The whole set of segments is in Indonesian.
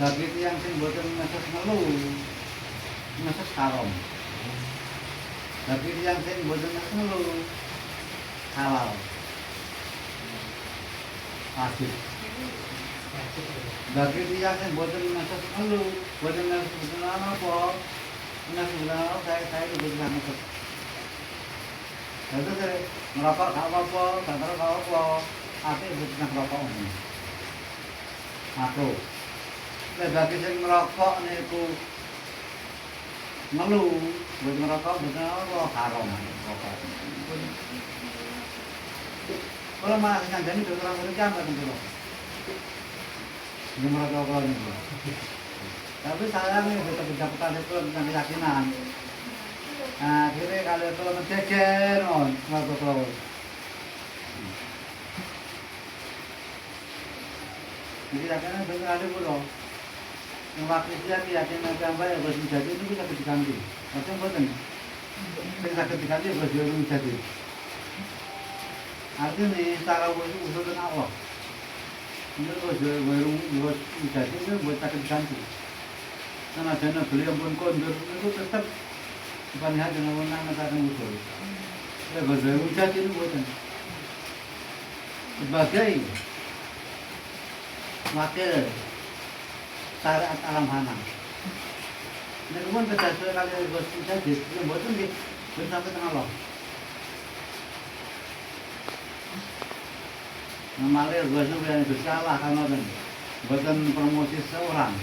bagi tiyang sing boten meses melu meses karom. Bagi tiyang sing boten meses melu halal. Wajib. Bagi tiyang sing boten meses melu, boten meses apa? Meses apa saya itu boten meses. Itu dari merokok gak apa-apa, kantor gak apa-apa. Aku boten merokok ini. Aku. Bagi sing merokok niku ngelu, buat merokok boten apa haram merokok. Kalau malah ngandani dokter orang kiamat niku. Ini merokok kalau niku. Tapi saya nih tetap kedapatan itu dengan keyakinan. Nah, akhirnya kalau itu mencecer, merokok kalau. Jadi akhirnya benar ada pulau. Yang waktu dia keyakinan tambah ya bos menjadi itu bisa diganti. Macam boten. Yang sakit diganti bos jauh menjadi. Artinya cara usul Allah. Ini bos jauh menjadi itu buat sakit diganti. Karena dana beliau pun kondur itu tetap bukan hanya dengan menang akan usul. Ya bos jauh menjadi itu boten. Sebagai wakil syariat alam hanam. Ini pun berdasar kali bos menjadi, yang boten di bersama dengan Allah. Normalnya bos itu yang bersalah karena boten promosi seorang.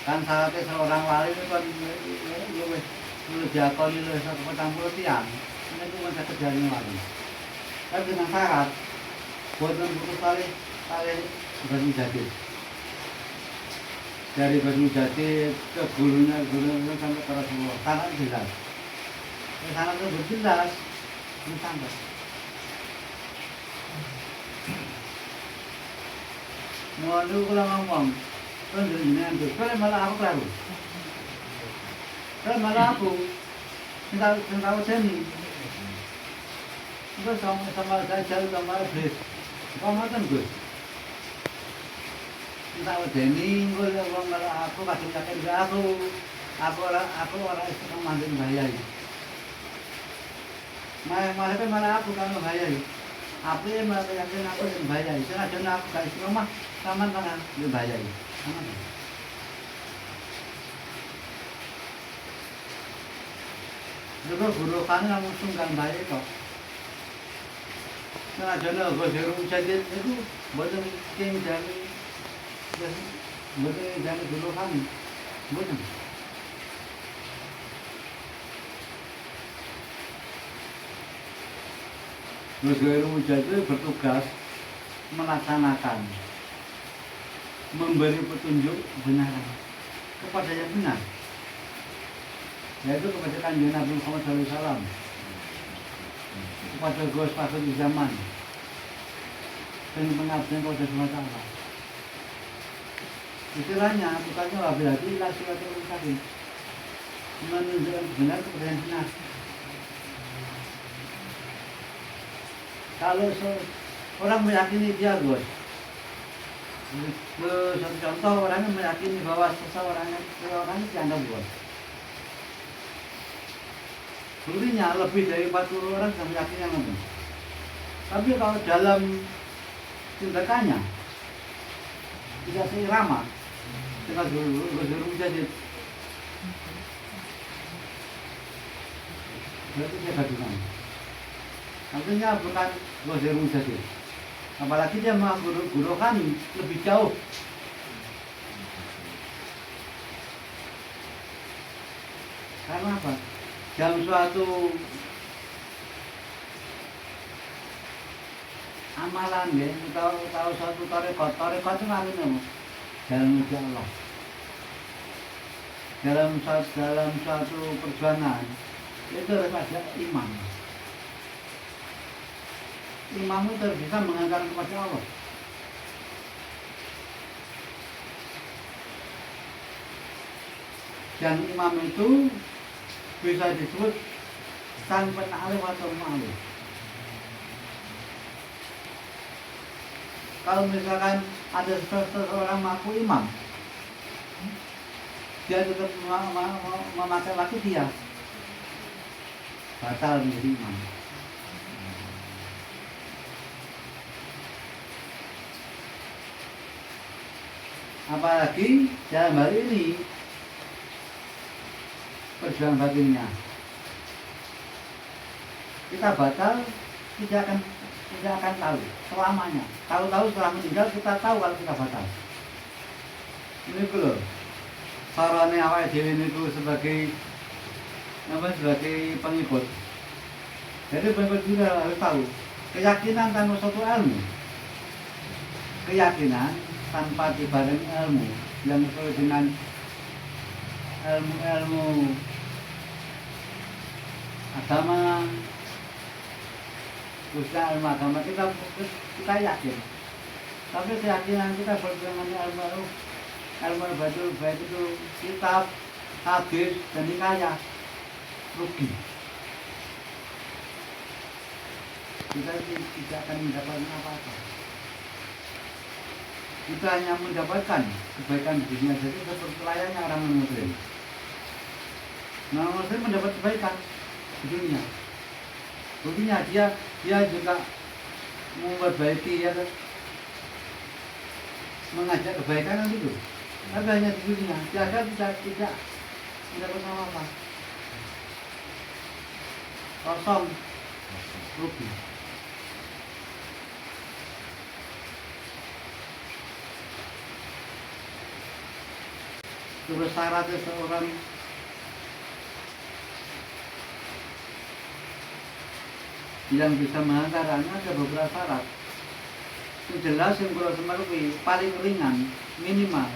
Kan syaratnya seorang wali itu kan lu diakoni lu 140 tiang. Ini itu kan kerjanya wali. Tapi dengan syarat boten putus tali Bas Mujadid. Dari Bas Mujadid ke gurunya sampai ke Rasulullah. Sangat jelas. Sangat itu berjelas. Ini sangat. Mau dulu kalau ngomong, kan jenengan tuh, kalau malah aku kelaru. Kalau malah aku, tahu seni. Itu sama saya jauh sama iblis. Kau makan gue. Tahu seni, gue orang malah aku kasih yakin ke aku. Aku orang itu mandiin bahayai. Malah aku kan bahayai. Apa yang malah yakin aku yang bahayai. Sengaja aku gak istiqomah. Taman tangan, dia bahayai. Taman. Juga guru kan langsung kan bahaya kok. Sengaja gue suruh jadi itu boten king dari boten dari guru kan, boten. Gue suruh jadi bertugas melaksanakan. Memberi petunjuk kebenaran kepada yang benar, yaitu kepada Kanjeng Nabi Muhammad SAW, kepada Gus Pasir di zaman, dan pengabdian kepada SWT. Istilahnya bukannya wabillahi ila siratal mustaqim, menunjukkan benar kepada yang benar. Kalau orang meyakini dia Gus, satu contoh orangnya meyakini bahwa seseorang dianggap bos. Seluruhnya lebih dari 40 orang yang meyakini yang itu. Tapi kalau dalam tindakannya tidak seirama dengan guru Mujadid, berarti dia gadungan. Artinya bukan guru Mujadid. Apalagi dia mah guru kami lebih jauh. Karena apa? Dalam suatu amalan ya, tahu suatu tarekat itu ngalir nama dalam uji Allah. Dalam suatu perjuangan itu harus ada imam. Imam itu bisa mengantarkan kepada Allah. Dan imam itu bisa disebut sang penalih atau malu. Kalau misalkan ada seseorang mengaku imam, dia tetap memakai waktu dia batal menjadi imam. Apalagi dalam hal ini perjuangan batinnya kita batal tidak akan tahu selamanya. Tahu setelah meninggal kita tahu kalau kita batal. Ini loh sarane awake dhewe niku sebagai pengikut. Jadi pengikut juga harus tahu keyakinan tanpa suatu ilmu. Keyakinan tanpa dibarengi ilmu yang sesuai dengan ilmu agama, khususnya ilmu agama kita yakin. Tapi keyakinan kita berpegangan ilmu batul baik itu kitab, hadis dan hikayat rugi. Kita tidak akan mendapatkan apa-apa. Kita hanya mendapatkan kebaikan di dunia saja seperti layaknya orang muslim. Nah, muslim mendapat kebaikan di dunia. Buktinya dia juga memperbaiki ya, mengajak kebaikan itu. Tapi hanya di dunia, dia tidak mendapat apa-apa. Kosong, rugi. Terus syaratnya seorang yang bisa menganggaran ada beberapa syarat. Yang jelas yang kalau semerupi paling ringan minimal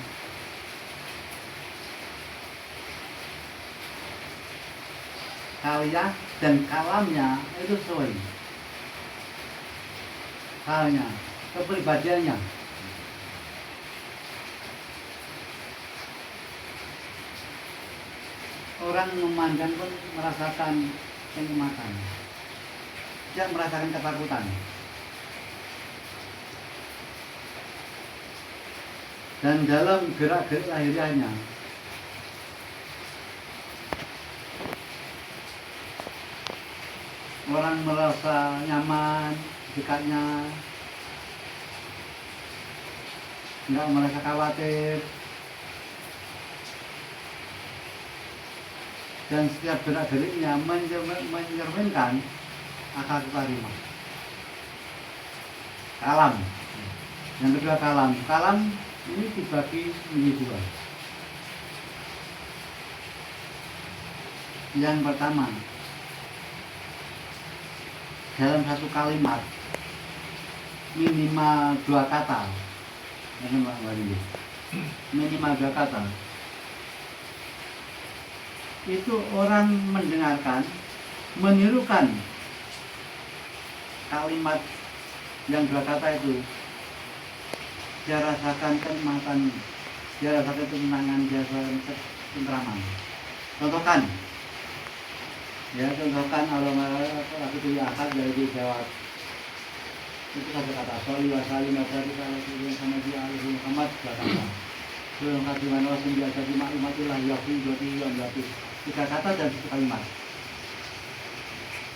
karya dan kalamnya itu sesuai. Halnya, kepribadiannya. Orang memandang pun merasakan kenikmatan, tidak merasakan ketakutan. Dan dalam gerak-gerik lahiriahnya orang merasa nyaman dekatnya, tidak merasa khawatir. Dan setiap gerak-geriknya mencerminkan akal karimah. Kalam. Yang kedua kalam. Kalam ini dibagi menjadi dua. Yang pertama, dalam satu kalimat minimal 2 kata. Minimal 2 kata. Itu orang mendengarkan, menirukan kalimat yang 2 kata itu, dia rasakan kenikmatan, dia rasakan ketenangan, dia rasakan ketenteraman. Contohkan aku tulis akad dari jawab itu satu kata sholli wa sallim wa barik ala sayyidina Muhammad kata belum kasih manusia biasa di maklumatillah yafi joti yang berarti 3 kata dan 1 kalimat.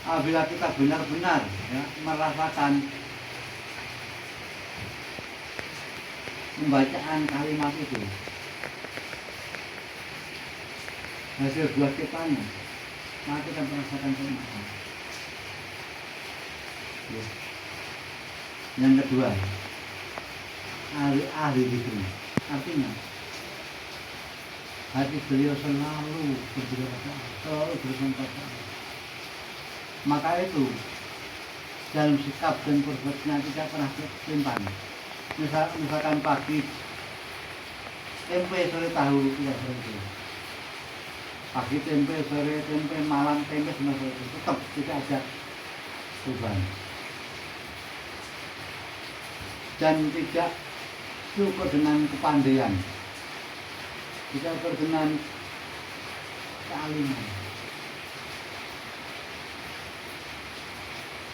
Apabila kita benar-benar ya, merasakan pembacaan kalimat itu, hasil buat kitanya, maka kita merasakan kenikmatan. Ya. Yang kedua, ahli itu, artinya hati beliau selalu bersumpah. Maka itu dalam sikap dan perbuatannya tidak pernah simpan. Misalkan pagi tempe, sore tahu, tidak seperti itu. Pagi tempe, sore tempe, malam tempe, semua seperti itu. Tetap tidak ada perubahan. Dan tidak cukup dengan kepandaian, tidak cukup dengan kealiman.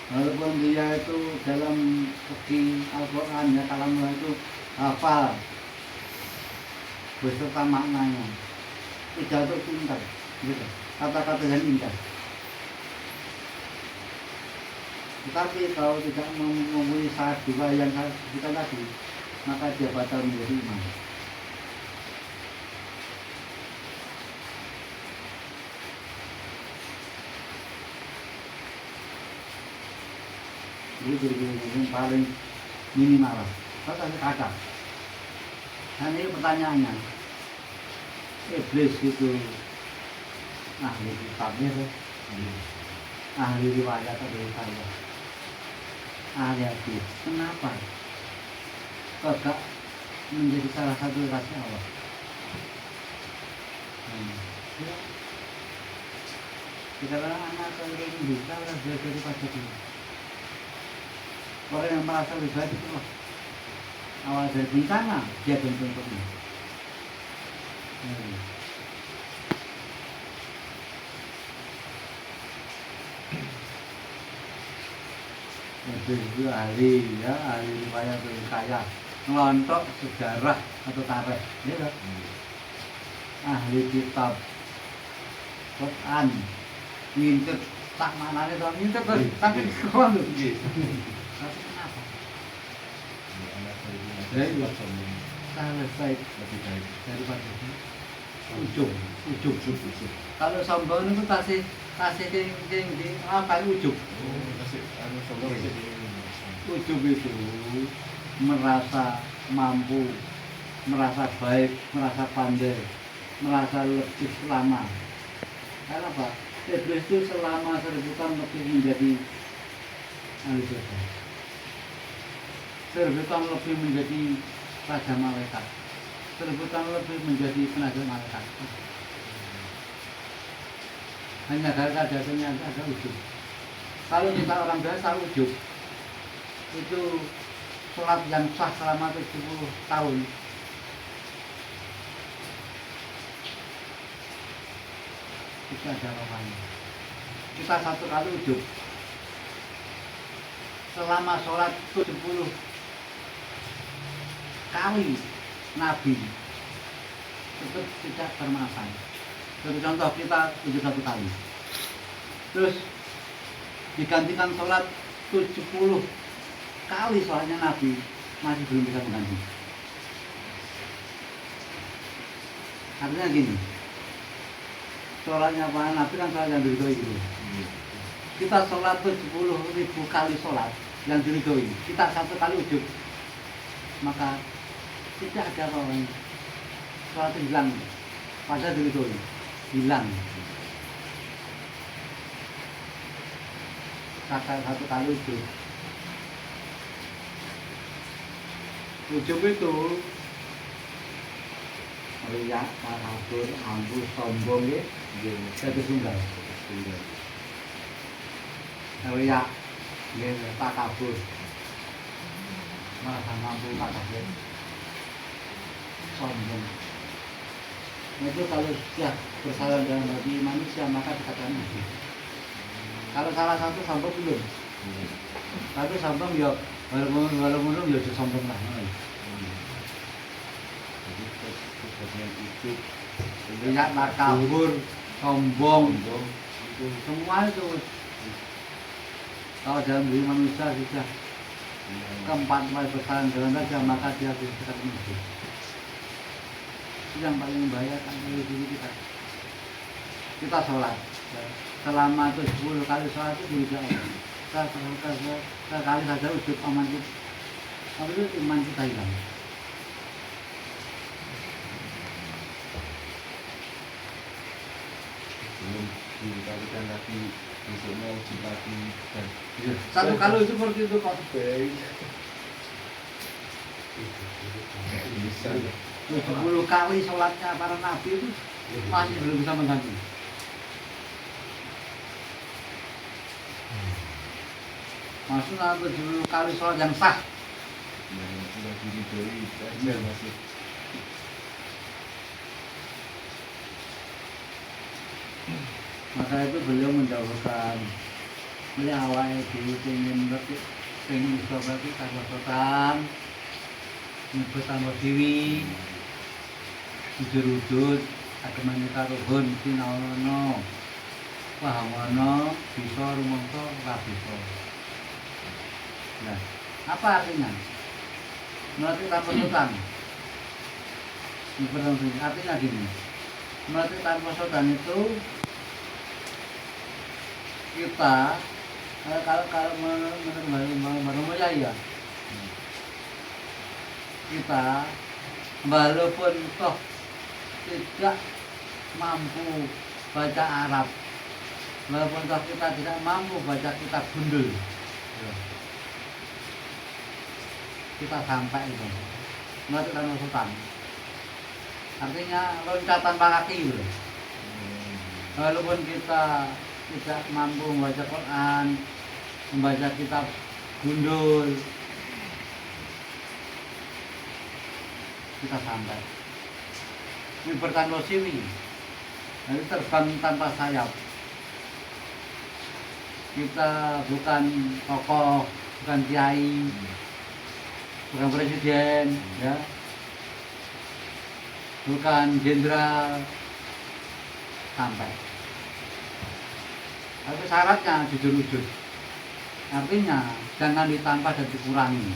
Walaupun dia itu dalam segi Al-Quran ya kalamullah itu hafal beserta maknanya, pidato pintar, gitu. Kata-kata yang indah. Tetapi kalau tidak memenuhi syarat dua yang kita tadi, maka dia batal menjadi imam. Jadi yang paling minimal. Kata. Dan ini pertanyaannya, iblis itu ahli kitabnya tuh, ahli riwayat atau saya, ahli hadis. Kenapa? Kagak menjadi salah satu kasih Allah. Sekarang anak ini bisa orang belajar daripada dia. Orang yang merasa lebih baik itu awal dari bencana dia bentuk-bentuknya. Itu ahli ya, ahli riwayat kaya, ngelontok sejarah atau tarikh, ya kan? Ahli kitab Quran, ngintip tak manane to ngintip tapi kok lho. Tapi kenapa? Selesai lebih baik daripada ujub. Kalau sombong itu tasih di apa ujub? Ujub itu merasa mampu, merasa baik, merasa pandai, merasa lebih lama. Karena apa? Iblis itu selama 1000 tahun lebih menjadi ahli surga. 1000 tahun lebih menjadi raja malaikat. 1000 tahun lebih menjadi penasihat malaikat. Hanya gara-gara ada ujub. Kalau kita orang biasa ujub itu sholat yang sah selama 70 tahun. Itu ada rohani. Kita satu kali ujub selama sholat 70 kali Nabi tetap tidak bermaafan. Contoh kita ujub 1 kali, terus digantikan sholat 70 kali sholatnya Nabi masih belum bisa mengganti. Artinya gini, sholatnya Pak Nabi kan sholat yang diridhoi gitu. Kita sholat 70.000 kali sholat yang diridhoi, kita 1 kali ujub, maka tidak ada orang sholat itu hilang pada diridhoi, hilang. Kata 1 kali ujub. Ujub itu riya, takabur, ambu, sombong ya, satu tunggal. Riya, takabur, merasa mampu, takabur, sombong. Itu kalau sudah bersalah dalam hati manusia maka dikatakan nabi. Kalau salah satu sombong belum. Satu sombong ya walaupun ya sombong lah. Riya, takabur, sombong, semua itu kalau dalam diri manusia sudah keempat kali bersalah dengan saja maka dia bisa dikatakan nabi. Itu yang paling membahayakan dari diri kita. Kita sholat selama 70 kali sholat itu dirijak Allah. Sekali saja ujub aman kita. Tapi itu iman kita hilang. Belum dikatakan lagi besoknya ujub lagi dan Satu kali itu seperti itu kok. Bisa 70 kali sholatnya para nabi itu masih belum bisa mengganti. Maksudnya 70 kali sholat yang sah. yang sudah diridhoi aja masih. Maka itu beliau mendahulukan Beli awalnya pengen berarti pengen iso berarti kagosotan nyebutan siwi ujur-ujur agemane karo hon sinaono pahamono bisa rumangsa ora bisa. Nah, apa artinya? Melatih tanpa sotan. Artinya gini, melatih tanpa sotan itu kita kalau menurut ya kita walaupun toh tidak mampu baca Arab, walaupun toh kita tidak mampu baca kitab gundul, kita sampai itu melatih tanpa sotan. Artinya loncatan kaki gitu. Walaupun kita tidak mampu membaca Quran, membaca kitab gundul, kita sampai. Ini bertanpa siwi, jadi terbang tanpa sayap. Kita bukan tokoh, bukan kiai, bukan presiden, ya, bukan jenderal, sampai. Tapi syaratnya jujur-jujur. Artinya jangan ditambah dan dikurangi.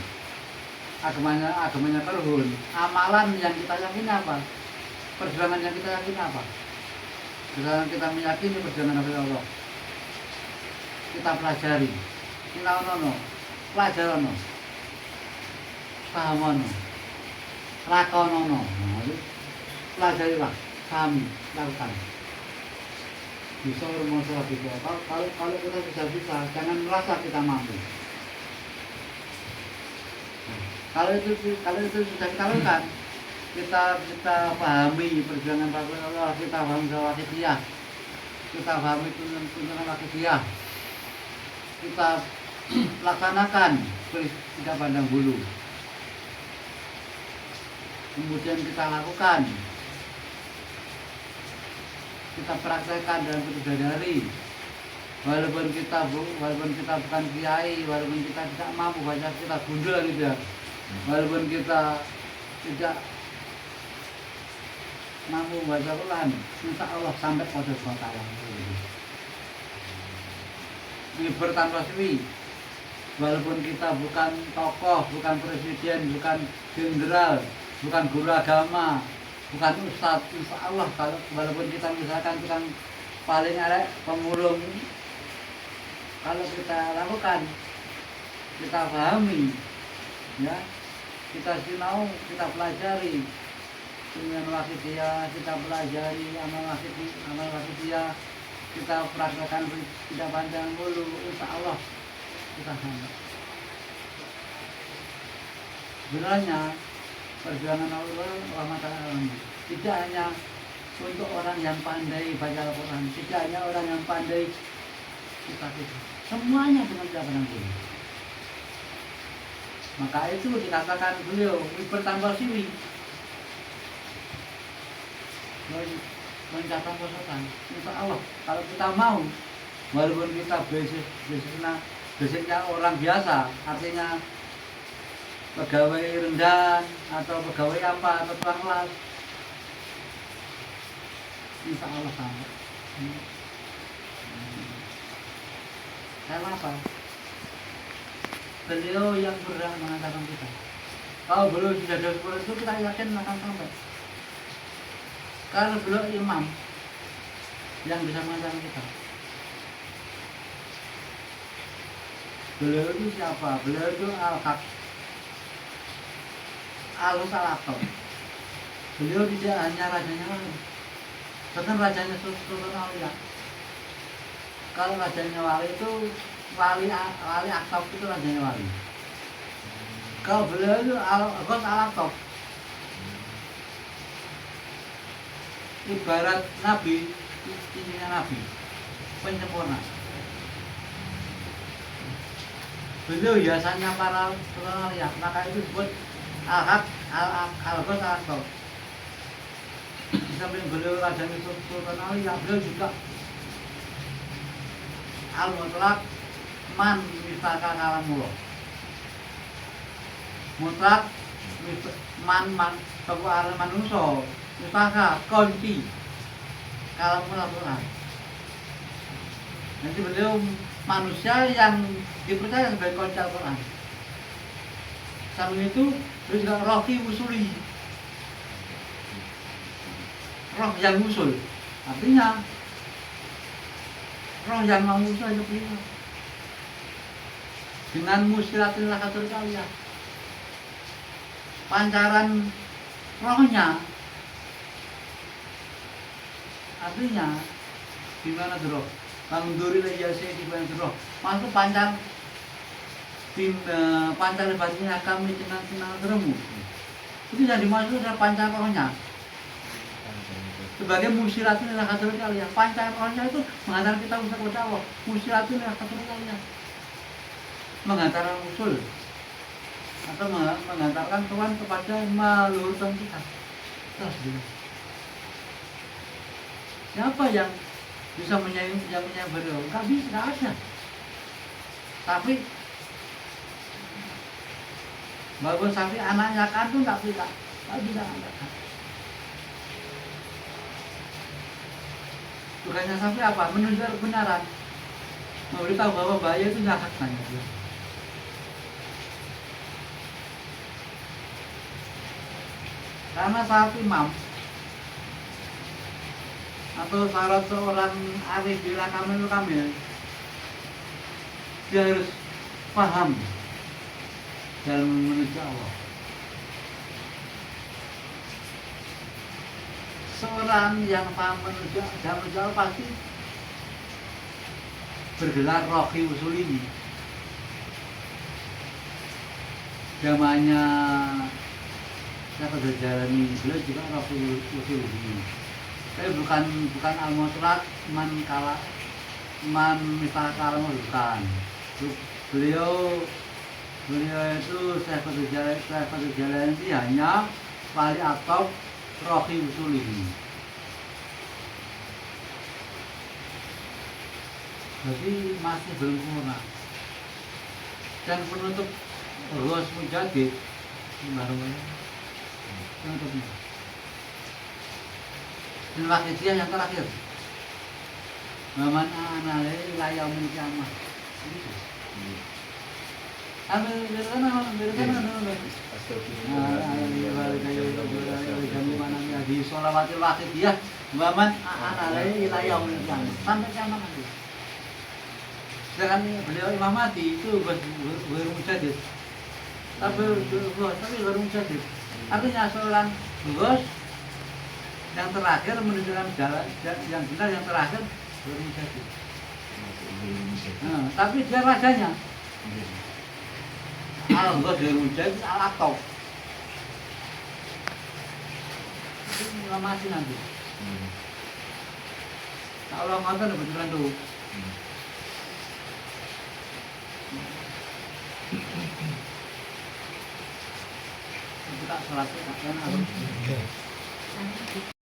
Agamanya terhun. Amalan yang kita yakini apa? Perjuangan yang kita yakini apa? Perjuangan kita meyakini perjuangan dari Allah. Kita pelajari. Kita ono, pelajarono, pahamono, lakonono. Pelajarilah, kami lakukan. Bisa bermasalah bisa. Kalau kita bisa, jangan merasa kita mampu. Kalau itu sudah kita lakukan, kita pahami perjuangan Allah, kita pahami wakifiyah, kita pahami tuntunan wakifiyah, kita laksanakan tidak pandang bulu. Kemudian kita lakukan, kita praktekkan dalam kesehari. Walaupun kita bukan kiai, walaupun kita tidak mampu baca kita gundul gitu ya, walaupun kita tidak mampu baca Quran, insya Allah sampai pada suatu alam. Ini bertanpa siwi. Walaupun kita bukan tokoh, bukan presiden, bukan jenderal, bukan guru agama, bukan ustadz, insya Allah walaupun kita misalkan tukang paling elek pemulung, kalau kita lakukan, kita pahami, ya, kita sinau, kita pelajari dengan wakifiyah, kita pelajari amal wakifiyah, kita praktekkan tidak pandang bulu, insya Allah kita sampai. Sebenarnya perjuangan Allah rahmatan alamin tidak hanya untuk orang yang pandai baca Al-Quran, tidak hanya orang yang pandai kita, semuanya dengan tidak pandang bulu. Maka itu dikatakan beliau bertambah siwi, mencatat peserta. Insya Allah kalau kita mau, walaupun kita basicnya orang biasa, artinya pegawai rendah atau pegawai apa atau tukang las, insya Allah sama. Karena apa? Beliau yang berhak mengatakan kita. Kalau beliau sudah ada seperti itu, kita yakin akan sampai. Kalau beliau imam yang bisa mengatakan kita. Beliau itu siapa? Beliau itu Al-Haq, Al-Salatom. Beliau tidak hanya rajanya wali, bahkan rajanya Sultan Aulia. Kalau rajanya wali itu wali Aktaf itu rajanya wali. Kalau beliau itu Al-Aktaf, ibarat nabi, intinya nabi, penyempurna. Beliau hiasannya para Sultan Aulia, maka itu disebut Al-Haq, Al-Aktaf. Di samping beliau rajanya Sultan Aulia, beliau juga Al-Mutlaq, man mistaka kalam mula. Mutlak man kepuaran manusia mistaka kunci kalam mula Quran. Nanti beliau manusia yang dipercaya sebagai kunci Al-Quran. Samping itu beliau juga rohi usuli, roh yang usul, artinya roh yang mengusul aja beliau dengan musilatil lakatul kalian, pancaran rohnya, artinya gimana tuh roh? Mangduri lah ya saya di bulan roh, masuk pancar tim pancar batinnya kami kenal teremu. Itu yang dimaksud adalah pancar rohnya. Sebagai musilatul lakatul kalian, pancar rohnya itu mengantar kita untuk kepada Allah. Musilatul lakatul kalian, mengantar usul atau mengantarkan Tuhan kepada meluhurkan kita. Terus dulu. Siapa yang bisa menyayangi beliau? Nggak bisa, nggak ada. Tapi bagus tapi anaknya kan tuh nggak bisa angkat. Tugasnya sampai apa? Menunjukkan kebenaran, memberitahu bahwa bahaya itu jahat hanya dia. Karena saat imam atau syarat seorang arif bila kamil, dia harus paham dalam menuju Allah. Seorang yang paham menuju Allah pasti bergelar rohi usul ini. Zamannya saya pada jalani beliau juga rohi usul ini. Tapi bukan al-mutlaq man misalnya kalam bukan. Beliau itu saya pada jalan ini hanya wali atau rohi usul ini. Jadi masih belum sempurna. Dan penutup Ghos Mujadid barunya penutupnya. Dan wakidiyah yang terakhir. Maman analai layau menjamah. Gitu. Ambil di sholawatil wakidiyah maman analai layau menjamah. Sampai kiamat nanti. Sedangkan beliau Imam Mahdi itu baru mujadid. Tapi baru mujadid. Artinya seorang Ghos yang terakhir menunjukkan jalan yang benar yang terakhir baru mujadid. Tapi dia rajanya. Al-Ghos baru mujadid al-Aqtab. Itu Imam Mahdi nanti. Kalau ngotot beneran tuh. Kita sholat kan harus